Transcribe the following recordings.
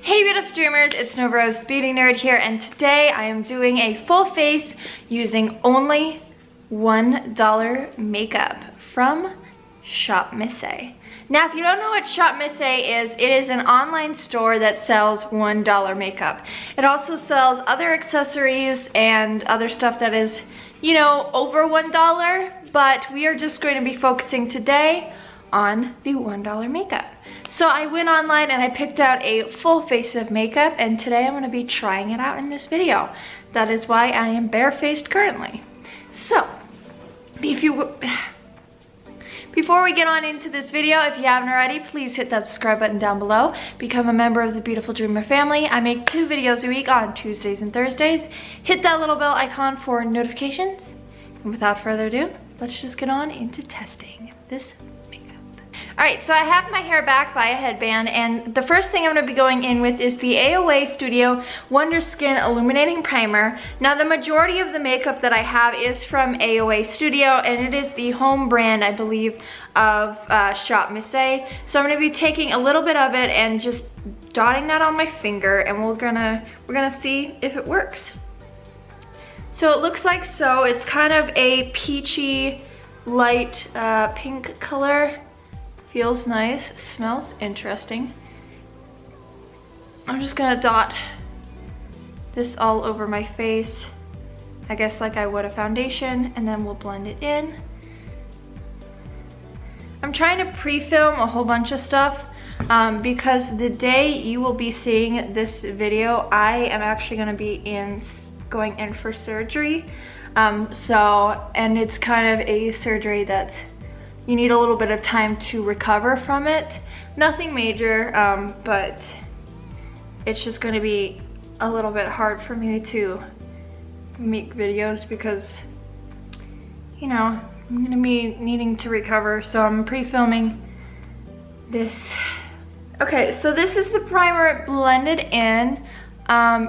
Hey beautiful dreamers, it's Nova Rose the Beauty Nerd here, and today I am doing a full face using only $1 makeup from Shop Missy. Now if you don't know what Shop Missy is, it is an online store that sells $1 makeup. It also sells other accessories and other stuff that is, you know, over $1, but we are just going to be focusing today on the $1 makeup. So I went online and I picked out a full face of makeup, and today I'm going to be trying it out in this video. That is why I am barefaced currently. So, before we get on into this video, if you haven't already, please hit that subscribe button down below. Become a member of the Beautiful Dreamer family. I make 2 videos a week on Tuesdays and Thursdays. Hit that little bell icon for notifications. And without further ado, let's just get on into testing this makeup. Alright, so I have my hair back by a headband, and the first thing I'm going to be going in with is the AOA Studio Wonder Skin Illuminating Primer. Now the majority of the makeup that I have is from AOA Studio, and it is the home brand, I believe, of Shop Missy. So I'm going to be taking a little bit of it and just dotting that on my finger, and we're gonna see if it works. So it looks like so. It's kind of a peachy, light pink color. Feels nice, smells interesting. I'm just gonna dot this all over my face, I guess like I would a foundation, and then we'll blend it in. I'm trying to pre-film a whole bunch of stuff because the day you will be seeing this video, I am actually gonna be going in for surgery. And it's kind of a surgery that's you need a little bit of time to recover from it. Nothing major, but it's just gonna be a little bit hard for me to make videos because, you know, I'm gonna be needing to recover, so I'm pre-filming this. Okay, so this is the primer blended in.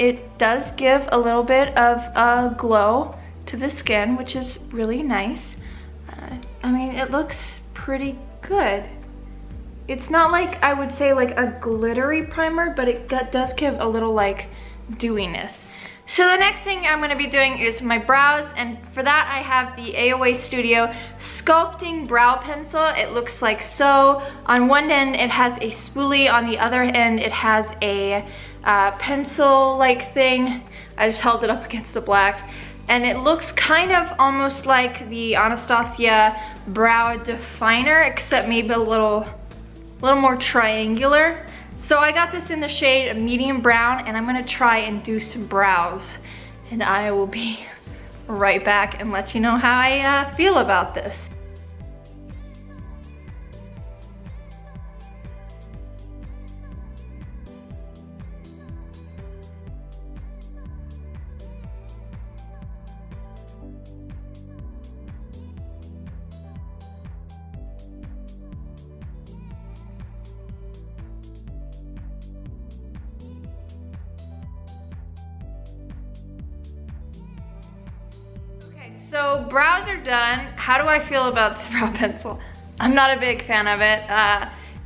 It does give a little bit of a glow to the skin, which is really nice. I mean, it looks pretty good. It's not like, I would say like a glittery primer, but it does give a little like dewiness. So the next thing I'm gonna be doing is my brows, and for that I have the AOA Studio Sculpting Brow Pencil. It looks like so. On one end it has a spoolie, on the other end it has a pencil-like thing. I just held it up against the black. And it looks kind of almost like the Anastasia Brow Definer, except maybe a little more triangular. So I got this in the shade medium brown, and I'm gonna try and do some brows. And I will be right back and let you know how I feel about this. So brows are done. How do I feel about this brow pencil? I'm not a big fan of it.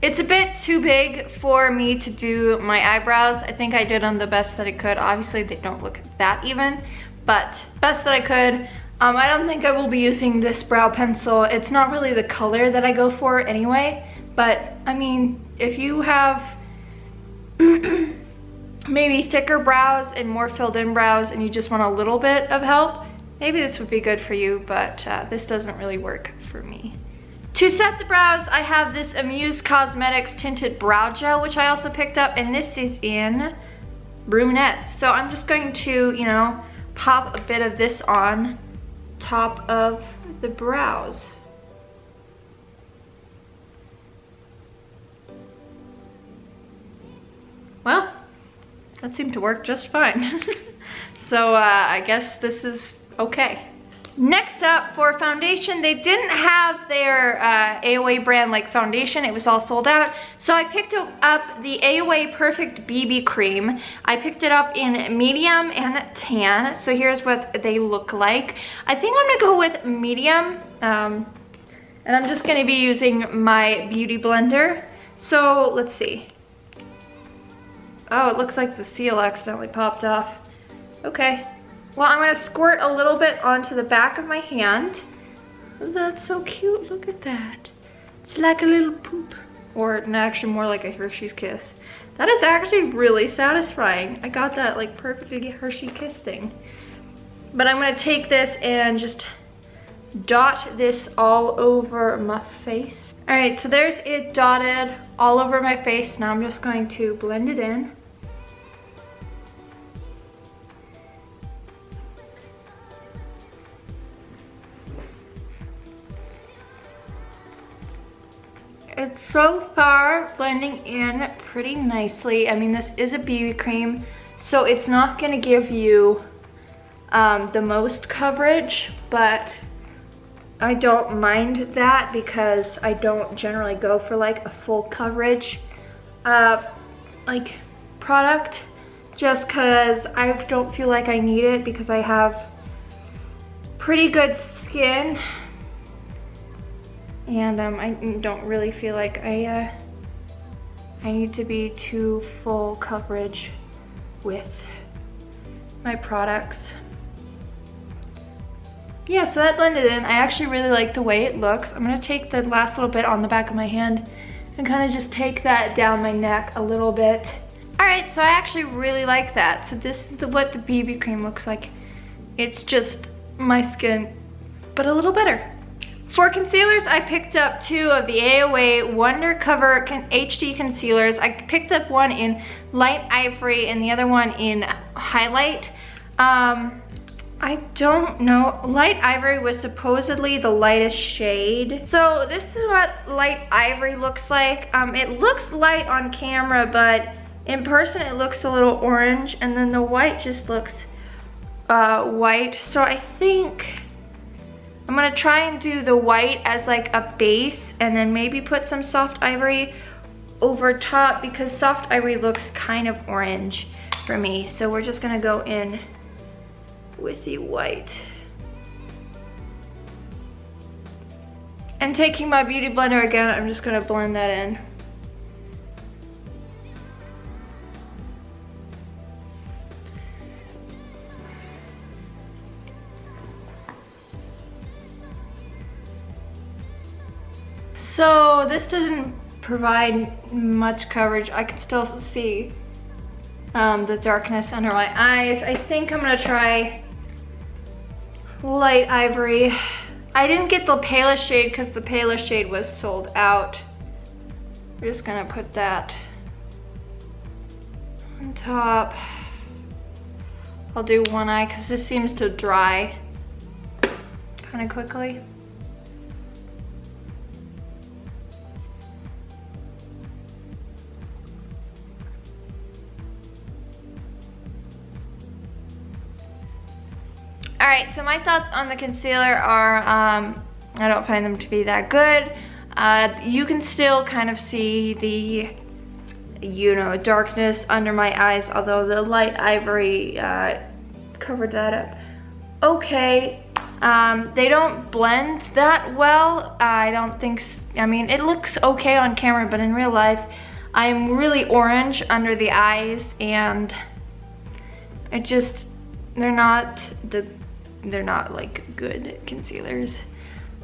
It's a bit too big for me to do my eyebrows. I think I did them the best that I could. Obviously they don't look that even, but best that I could. I don't think I will be using this brow pencil. It's not really the color that I go for anyway, but I mean, if you have maybe thicker brows and more filled in brows and you just want a little bit of help, maybe this would be good for you, but this doesn't really work for me. To set the brows, I have this Amuse Cosmetics Tinted Brow Gel, which I also picked up, and this is in brunette. So I'm just going to, you know, pop a bit of this on top of the brows. Well, that seemed to work just fine. So I guess this is okay. Next up, for foundation, they didn't have their AOA brand like foundation. It was all sold out. So I picked up the AOA Perfect BB Cream. I picked it up in medium and tan. So here's what they look like. I think I'm gonna go with medium. And I'm just gonna be using my beauty blender. So let's see. Oh, it looks like the seal accidentally popped off. Okay. Well, I'm gonna squirt a little bit onto the back of my hand. That's so cute, look at that. It's like a little poop. Or actually more like a Hershey's Kiss. That is actually really satisfying. I got that like perfectly Hershey Kiss thing. But I'm gonna take this and just dot this all over my face. All right, so there's it dotted all over my face. Now I'm just going to blend it in. It's so far blending in pretty nicely. I mean, this is a BB cream, so it's not gonna give you the most coverage, but I don't mind that because I don't generally go for like a full coverage like product, just cause I don't feel like I need it because I have pretty good skin. And I don't really feel like I need to be too full coverage with my products. Yeah, so that blended in. I actually really like the way it looks. I'm gonna take the last little bit on the back of my hand and kind of just take that down my neck a little bit. All right, so I actually really like that. So this is what the BB cream looks like. It's just my skin, but a little better. For concealers, I picked up 2 of the AOA Wonder Cover HD concealers. I picked up one in Light Ivory and the other one in Highlight. I don't know. Light Ivory was supposedly the lightest shade. So this is what Light Ivory looks like. It looks light on camera, but in person it looks a little orange, and then the white just looks white. So I think I'm gonna try and do the white as like a base and then maybe put some soft ivory over top because soft ivory looks kind of orange for me. So we're just gonna go in with the white. And taking my beauty blender again, I'm just gonna blend that in. So this doesn't provide much coverage. I can still see the darkness under my eyes. I think I'm gonna try Light Ivory. I didn't get the palest shade because the palest shade was sold out. We're just gonna put that on top. I'll do one eye because this seems to dry kind of quickly. All right, so my thoughts on the concealer are, I don't find them to be that good. You can still kind of see the, you know, darkness under my eyes, although the Light Ivory covered that up. Okay, they don't blend that well. I don't think, I mean, it looks okay on camera, but in real life, I'm really orange under the eyes, and it just, they're not like good concealers.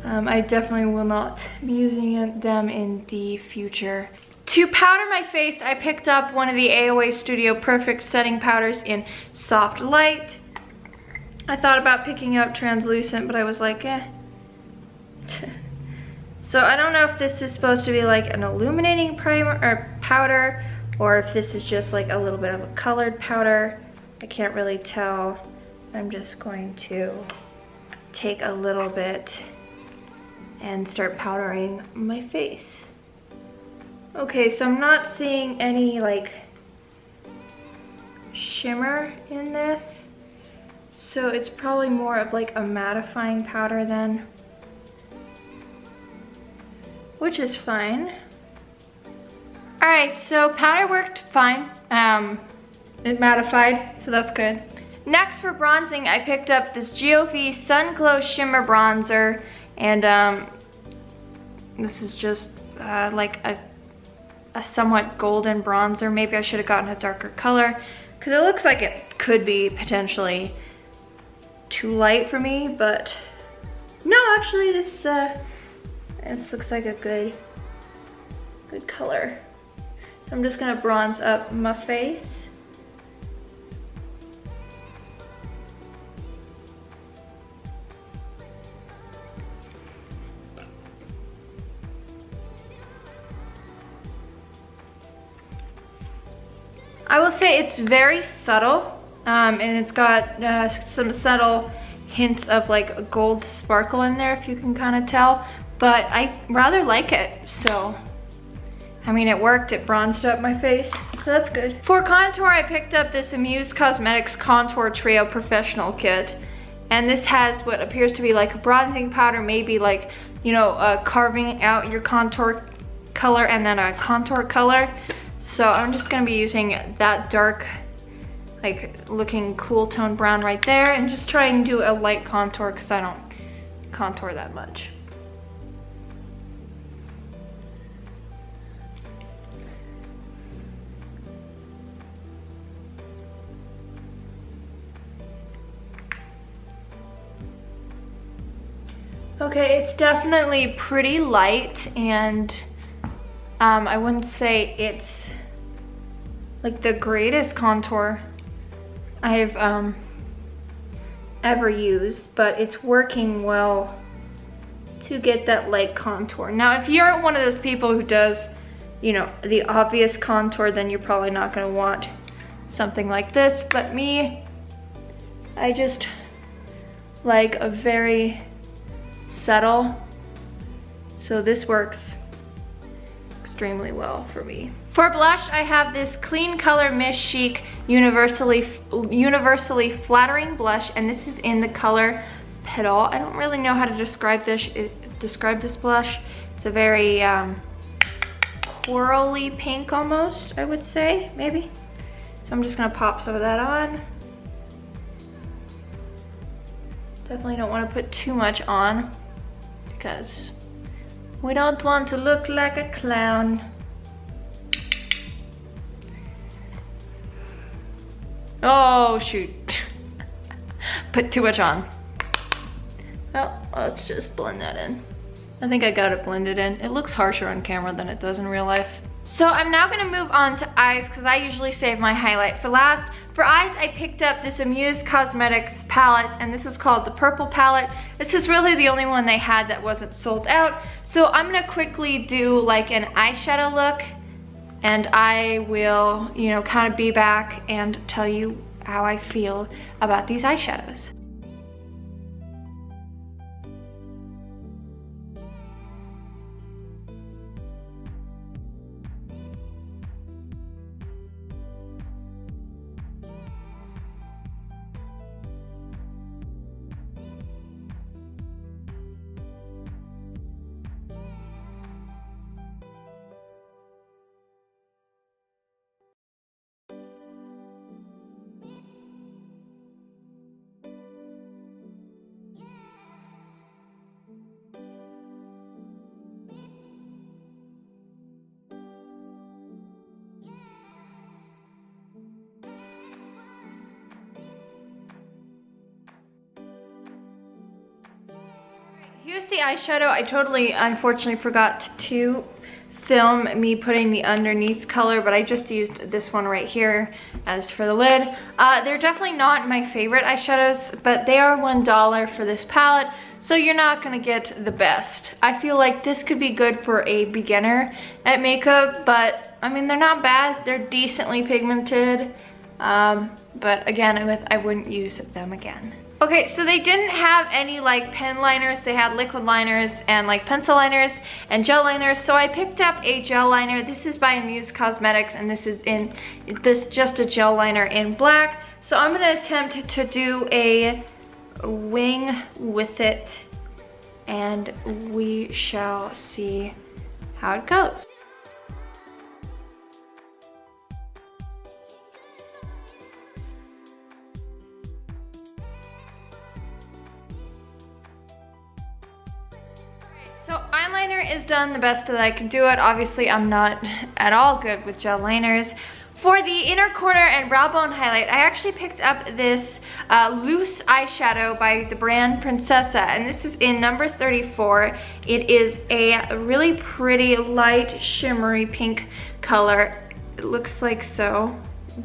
I definitely will not be using them in the future. To powder my face, I picked up one of the AOA Studio Perfect setting powders in Soft Light. I thought about picking up translucent, but I was like, eh. So I don't know if this is supposed to be like an illuminating primer or powder, or if this is just like a little bit of a colored powder. I can't really tell. I'm just going to take a little bit and start powdering my face. Okay, so I'm not seeing any like shimmer in this. So it's probably more of like a mattifying powder then, which is fine. All right, so powder worked fine. It mattified, so that's good. Next for bronzing, I picked up this GOV Sun Glow Shimmer Bronzer, and this is just like a somewhat golden bronzer. Maybe I should have gotten a darker color because it looks like it could be potentially too light for me, but no, actually this looks like a good color. So I'm just gonna bronze up my face. I will say it's very subtle, and it's got some subtle hints of like a gold sparkle in there, if you can kind of tell, but I rather like it. So I mean, it worked, it bronzed up my face, so that's good. For contour, I picked up this Amuse Cosmetics Contour Trio Professional Kit, and this has what appears to be like a bronzing powder, maybe like, you know, carving out your contour color and then a contour color. So I'm just gonna be using that dark, like looking cool tone brown right there, and just try and do a light contour because I don't contour that much. Okay, it's definitely pretty light, and I wouldn't say it's like the greatest contour I've ever used, but it's working well to get that light contour. Now, if you're one of those people who does, you know, the obvious contour, then you're probably not gonna want something like this, but me, I just like a very subtle, so this works extremely well for me. For blush, I have this Clean Color Miss Chic Universally Flattering Blush, and this is in the color Petal. I don't really know how to describe this blush. It's a very corally pink almost, I would say, maybe. So I'm just gonna pop some of that on. Definitely don't want to put too much on because we don't want to look like a clown. Oh shoot, put too much on. Well, let's just blend that in. I think I got it blended in. It looks harsher on camera than it does in real life. So I'm now gonna move on to eyes because I usually save my highlight for last. For eyes, I picked up this Amuse Cosmetics palette, and this is called the Purple palette. This is really the only one they had that wasn't sold out. So I'm gonna quickly do like an eyeshadow look, and I will, you know, kind of be back and tell you how I feel about these eyeshadows. Here's the eyeshadow. I totally, unfortunately, forgot to film me putting the underneath color, but I just used this one right here as for the lid. They're definitely not my favorite eyeshadows, but they are $1 for this palette, so you're not gonna get the best. I feel like this could be good for a beginner at makeup, but I mean, they're not bad. They're decently pigmented, but again, I wouldn't use them again. Okay, so they didn't have any like pen liners. They had liquid liners and like pencil liners and gel liners. So I picked up a gel liner. This is by Amuse Cosmetics, and this is just a gel liner in black. So I'm gonna attempt to do a wing with it, and we shall see how it goes. So eyeliner is done the best that I can do it. Obviously, I'm not at all good with gel liners. For the inner corner and brow bone highlight, I actually picked up this loose eyeshadow by the brand Princessa, and this is in number 34. It is a really pretty light shimmery pink color. It looks like so.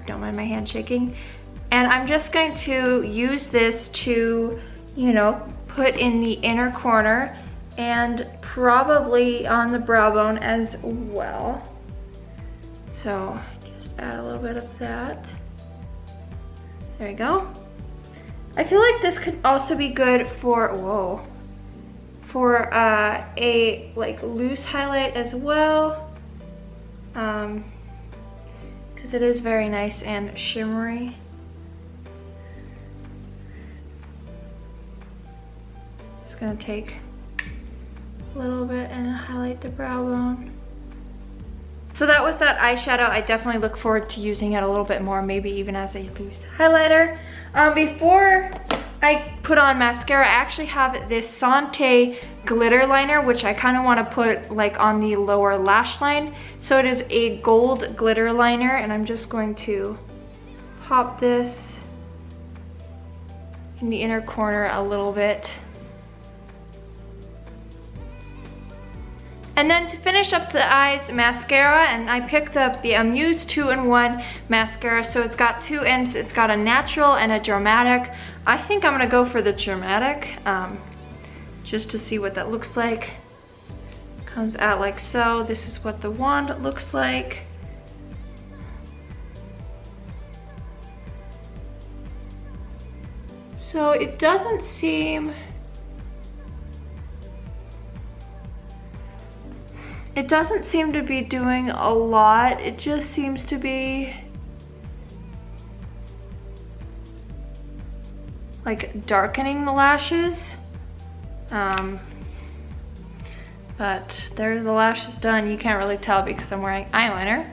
Don't mind my hand shaking. And I'm just going to use this to, you know, put in the inner corner and probably on the brow bone as well. So just add a little bit of that. There we go. I feel like this could also be good for, whoa, for a like loose highlight as well. Because it is very nice and shimmery. Just gonna take a little bit and highlight the brow bone. So that was that eyeshadow. I definitely look forward to using it a little bit more, maybe even as a loose highlighter. Before I put on mascara, I actually have this Sante glitter liner, which I kind of want to put like on the lower lash line. So it is a gold glitter liner, and I'm just going to pop this in the inner corner a little bit. And then to finish up the eyes, mascara, and I picked up the Amuse 2-in-1 mascara. So it's got two ends, it's got a natural and a dramatic. I think I'm gonna go for the dramatic, just to see what that looks like. Comes out like so. This is what the wand looks like. So it doesn't seem, to be doing a lot. It just seems to be like darkening the lashes. But there are the lashes done. You can't really tell because I'm wearing eyeliner.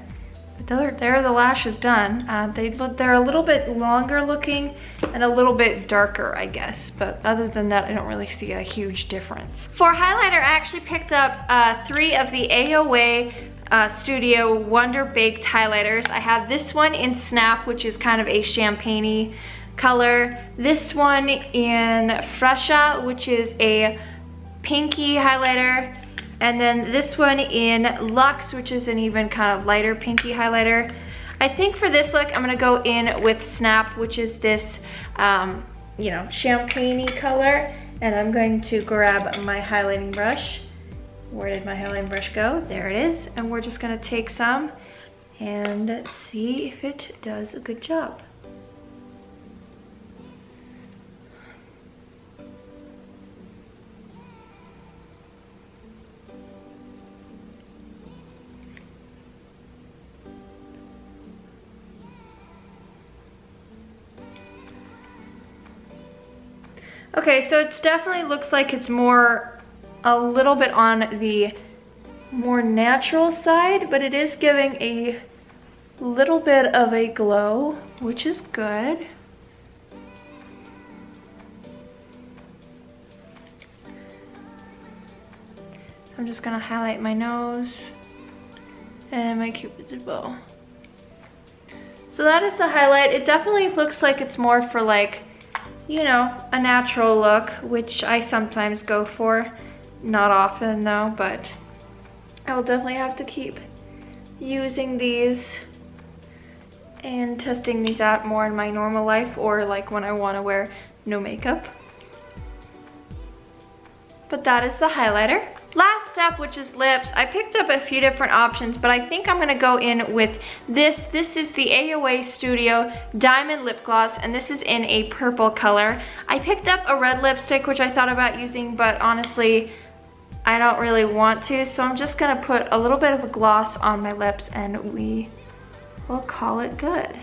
But there are the lashes done. They're a little bit longer looking and a little bit darker, I guess. But other than that, I don't really see a huge difference. For highlighter, I actually picked up 3 of the AOA Studio Wonder Baked highlighters. I have this one in Snap, which is kind of a champagne-y color. This one in Fresha, which is a pinky highlighter. And then this one in Luxe, which is an even kind of lighter pinky highlighter. I think for this look, I'm gonna go in with Snap, which is this, you know, champagne-y color. And I'm going to grab my highlighting brush. Where did my highlighting brush go? There it is. And we're just gonna take some and see if it does a good job. Okay, so it definitely looks like it's a little bit on the more natural side, but it is giving a little bit of a glow, which is good. I'm just gonna highlight my nose and my Cupid's bow. So that is the highlight. It definitely looks like it's more for like, you know, a natural look, which I sometimes go for. Not often though, but I will definitely have to keep using these and testing these out more in my normal life, or like when I want to wear no makeup. But that is the highlighter. Last step, which is lips. I picked up a few different options, but I think I'm gonna go in with this. This is the AOA Studio Diamond Lip Gloss, and this is in a purple color. I picked up a red lipstick, which I thought about using, but honestly, I don't really want to, so I'm just gonna put a little bit of a gloss on my lips and we will call it good.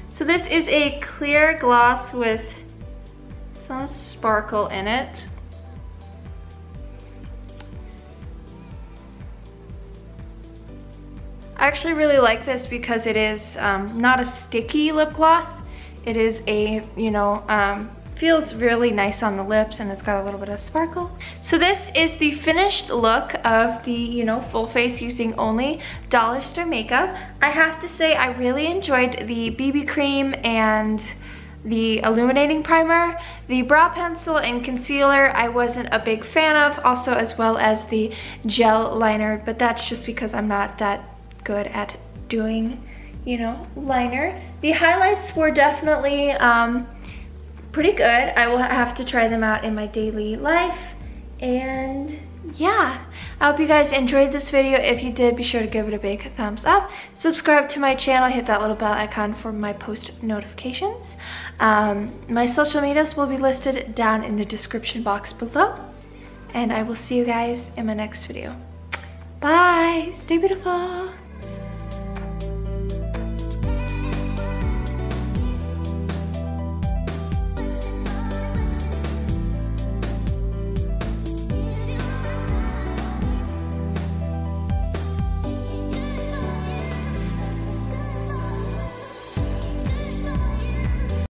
So this is a clear gloss with some sparkle in it. I actually really like this because it is not a sticky lip gloss. It is a, you know, feels really nice on the lips, and it's got a little bit of sparkle. So this is the finished look of the, you know, full face using only dollar store makeup. I have to say I really enjoyed the BB cream and the illuminating primer. The brow pencil and concealer I wasn't a big fan of, also as well as the gel liner, but that's just because I'm not that good at doing, you know, liner. The highlights were definitely pretty good. I will have to try them out in my daily life. And yeah, I hope you guys enjoyed this video. If you did, be sure to give it a big thumbs up. Subscribe to my channel, hit that little bell icon for my post notifications. My social medias will be listed down in the description box below. And I will see you guys in my next video. Bye, stay beautiful.